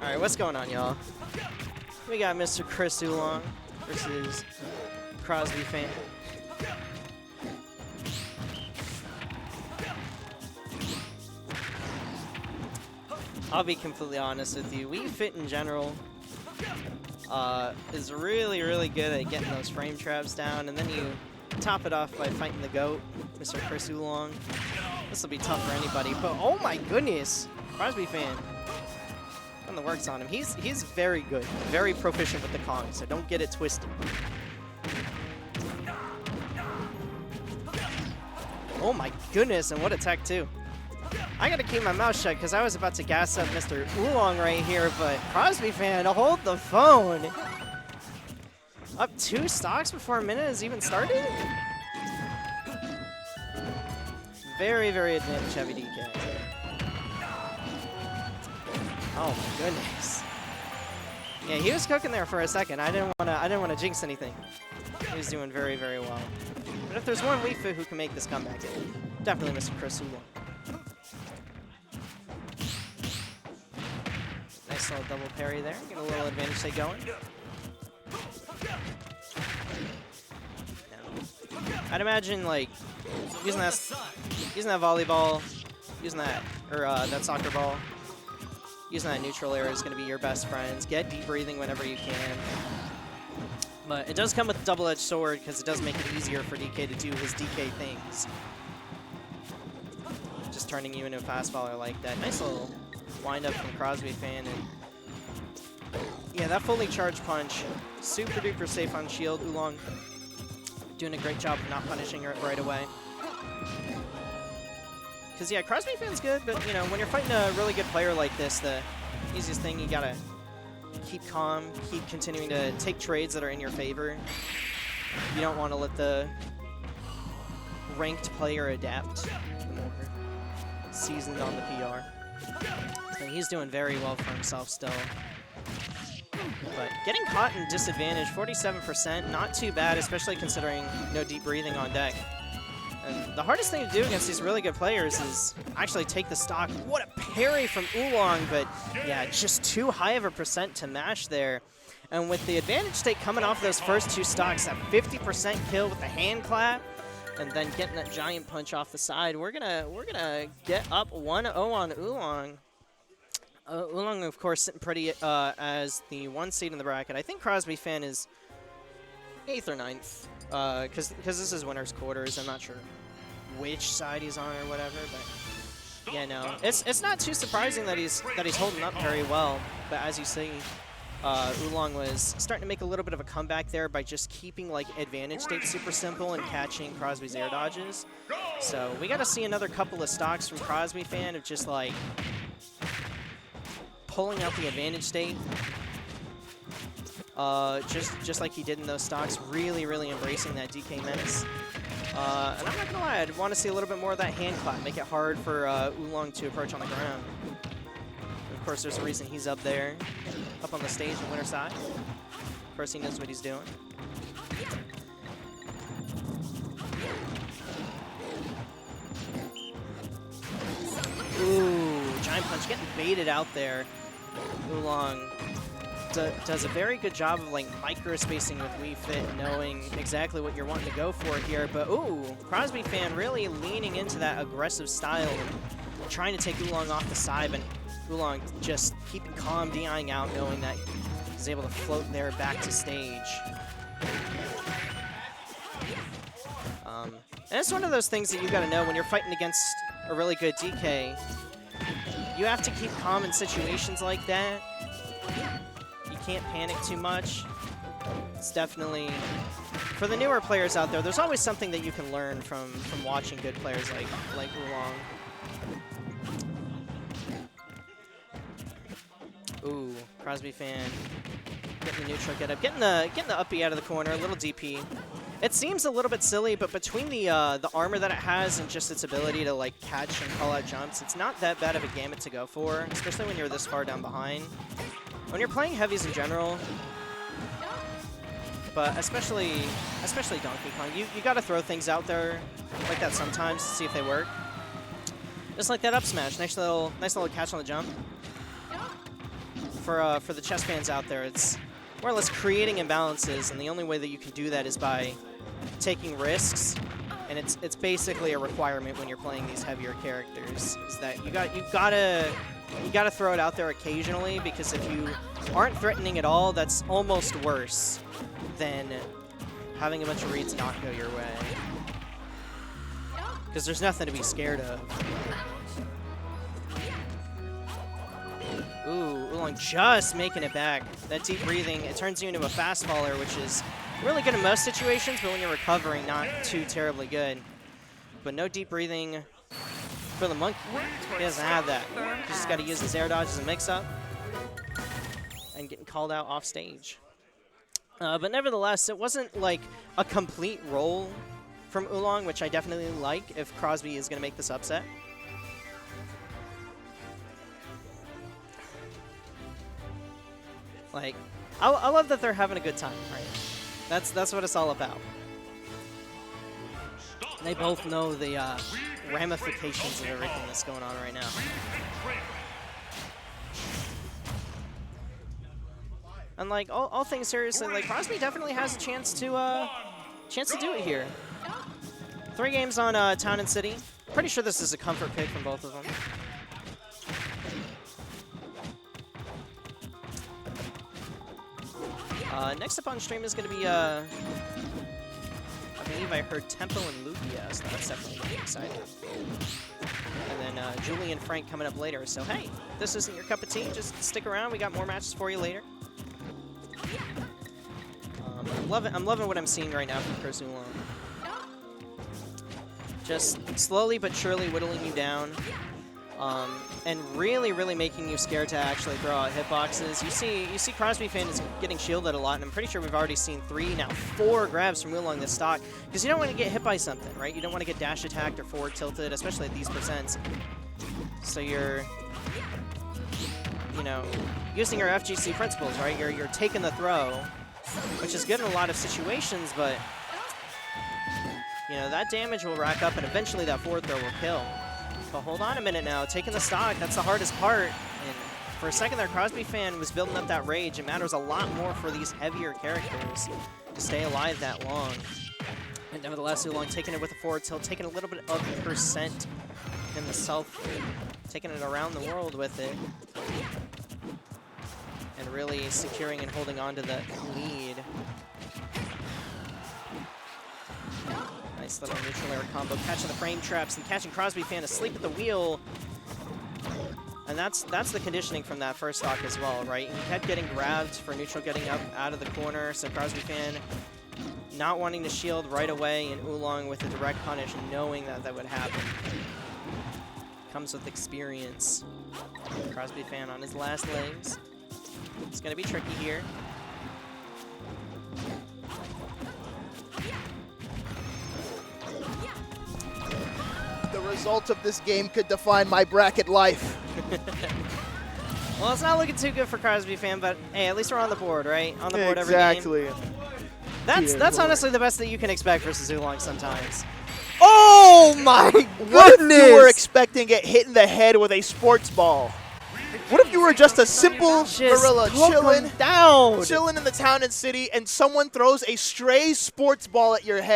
Alright, what's going on, y'all? We got Mr. Chris Oolong versus Crosby fan. I'll be completely honest with you. Wii Fit in general is really, really good at getting those frame traps down, and then you top it off by fighting the GOAT, Mr. Chris Oolong. This will be tough for anybody, but oh my goodness, Crosby fan. On the works on him. He's very good, very proficient with the Kong, so don't get it twisted. Oh my goodness, and what a tech too. I gotta keep my mouth shut because I was about to gas up Mr. Oolong right here, but Crosby fan, hold the phone. Up 2 stocks before a minute has even started? Very, very advantage heavy DK. Oh my goodness. Yeah, he was cooking there for a second. I didn't want to jinx anything. He was doing very, very well. But if there's one Wii Fit who can make this comeback, definitely Mr. Chris Oolong. Nice little double parry there. Get a little advantage stay going. I'd imagine like using that volleyball, using that that soccer ball. Using that neutral air is going to be your best friends. Get deep breathing whenever you can. But it does come with a double-edged sword because it does make it easier for DK to do his DK things. Just turning you into a fastballer like that. Nice little wind-up from Crosby fan. And yeah, that fully charged punch. Super duper safe on shield. Oolong doing a great job of not punishing her right away. Because, yeah, Crosby fan's good, but, you know, when you're fighting a really good player like this, the easiest thing, you gotta keep calm, keep continuing to take trades that are in your favor. You don't want to let the ranked player adapt. The more seasoned on the PR. So he's doing very well for himself still. But getting caught in disadvantage, 47%, not too bad, especially considering no deep breathing on deck. And the hardest thing to do against these really good players is actually take the stock. What a parry from Oolong, but yeah, just too high of a percent to mash there. And with the advantage state coming off those first 2 stocks, that 50% kill with the hand clap, and then getting that giant punch off the side, we're gonna get up 1-0 on Oolong. Oolong, of course, sitting pretty as the 1 seed in the bracket. I think Crosby fan is 8th or 9th. Because this is winner's quarters. I'm not sure which side he's on or whatever, but yeah, no, it's not too surprising that he's holding up very well. But as you see, Oolong was starting to make a little bit of a comeback there by just keeping like advantage state super simple and catching Crosby's air dodges. So we got to see another couple of stocks from Crosby fan of just like pulling out the advantage state. Just like he did in those stocks, really, really embracing that DK menace. And I'm not gonna lie, I'd want to see a little bit more of that hand clap, make it hard for Oolong to approach on the ground. And of course, there's a reason he's up there, up on the stage on winner side. Of course, he knows what he's doing. Ooh, giant punch getting baited out there. Oolong does a very good job of like micro-spacing with Wii Fit, knowing exactly what you're wanting to go for here. But ooh, Crosby fan really leaning into that aggressive style and trying to take Oolong off the side, but Oolong just keeping calm, DIing out, knowing that he's able to float there back to stage. And it's one of those things that you got to know when you're fighting against a really good DK. You have to keep calm in situations like that. Can't panic too much. It's definitely, for the newer players out there, there's always something that you can learn from watching good players like Oolong. Ooh, Crosby fan getting the neutral get up, getting the up B out of the corner, a little DP. It seems a little bit silly, but between the armor that it has and just its ability to like catch and call out jumps, it's not that bad of a gamut to go for, especially when you're this far down behind. When you're playing heavies in general, but especially Donkey Kong, you got to throw things out there like that sometimes to see if they work. Just like that up smash, nice little catch on the jump. for the chess fans out there, it's more or less creating imbalances, and the only way that you can do that is by taking risks. And it's basically a requirement when you're playing these heavier characters, is that you gotta throw it out there occasionally, because if you aren't threatening at all, that's almost worse than having a bunch of reads not go your way. Because there's nothing to be scared of. Ooh, Oolong just making it back. That deep breathing, it turns you into a fast faller, which is really good in most situations, but when you're recovering, not too terribly good. But no deep breathing for the monkey. He doesn't have that. He's just got to use his air dodge as a mix-up and getting called out off stage. But nevertheless, it wasn't like a complete roll from Oolong, which I definitely like if Crosby is going to make this upset. Like, I love that they're having a good time, right? That's what it's all about. And they both know the ramifications of everything that's going on right now. And like all things seriously, like Crosby definitely has a chance to do it here. 3 games on Town and City. Pretty sure this is a comfort pick from both of them. Next up on stream is going to be, I believe I heard Tempo and Lugia, so that's definitely going to be exciting. And then Julie and Frank coming up later. So hey, if this isn't your cup of tea, just stick around. We got more matches for you later. I'm loving what I'm seeing right now from Chris Oolong. Just slowly but surely whittling you down. And really making you scared to actually throw out hitboxes. You see Crosby fan is getting shielded a lot, and I'm pretty sure we've already seen 3, now 4 grabs from Oolong this stock, because you don't want to get hit by something, right? You don't want to get dash attacked or forward tilted, especially at these percents. So you're, you know, using your FGC principles, right? You're taking the throw, which is good in a lot of situations, but you know, that damage will rack up, and eventually that forward throw will kill. But hold on a minute now, taking the stock, that's the hardest part. And for a second there, Crosby fan was building up that rage. It matters a lot more for these heavier characters to stay alive that long. And nevertheless, Oolong taking it with a forward tilt, taking a little bit of the percent in the self, taking it around the world with it. And really securing and holding on to the lead. Nice little neutral air combo, catching the frame traps and catching Crosby fan asleep at the wheel. And that's the conditioning from that first stock as well, right? He kept getting grabbed for neutral getting up out of the corner, so Crosby fan not wanting to shield right away, and Oolong with a direct punish, knowing that that would happen. Comes with experience. Crosby fan on his last legs. It's going to be tricky here. The result of this game could define my bracket life. Well, it's not looking too good for Crosby fan, but hey, at least we're on the board, right? On the board every game. Exactly. That's honestly the best that you can expect versus Oolong sometimes. Oh my goodness! What if you were expecting to get hit in the head with a sports ball? What if you were just a simple gorilla chilling in the town and city, and someone throws a stray sports ball at your head?